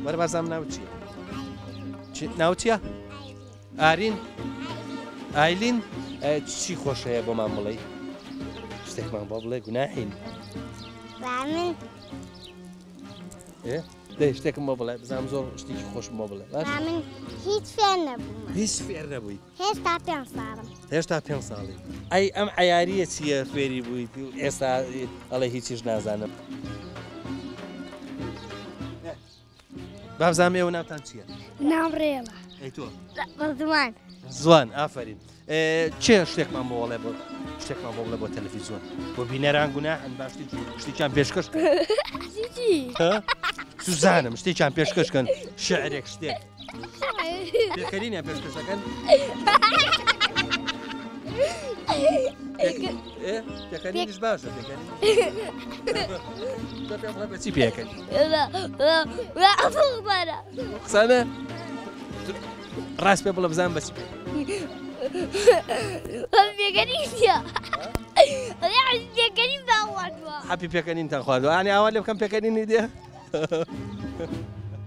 وەرە بازانم ناو چییە؟ ناو چییە؟ ئارین؟ ئایلین؟ چی خۆش هەیە بۆمان بڵێ؟ شتێکمان بۆ بڵێ گوناحین. دەی شتێکم بۆ بڵێ بزانم زۆر شتێکی خۆشم بۆ بڵێ باش؟ من هیچ فێر نەبووم. هیچ فێر نەبووی؟ هێشتا 5 ساڵم. هێشتا 5 ساڵی. ئەی ئەم عیاریە چییە فێری بوویت و ئێستا ئەڵێ هیچیش نازانم. بابزانم ئێوە ناوتان چییە؟ ناوڕێڵە. ئەی تۆ؟ بەزمان. زوان ئافرین. چێ شتێکمان بۆ وڵێ بۆ شتێکمان بۆ بڵێ بۆ تەلەڤیزۆن بۆ بینەران گوناحن باش شتێکیان پێشکەش کەن. سوزانم شتێکیان پێشکەشکەن شعرێک شتێک. پێکەرینیان پێشکەشەکەن؟ پێکەرینیش باشە پێکەرین. تۆ پێم بڵێ بە چی پێکەنی؟ قسانە؟ ڕاست پێ بڵێ بزانم بە چی پێکەنی. پێکەنیم باوەڕ بووە. حەپی پێکەنینتان خواردووە. ئانی ئاوا لێ بکەم پێکەنینی دێ؟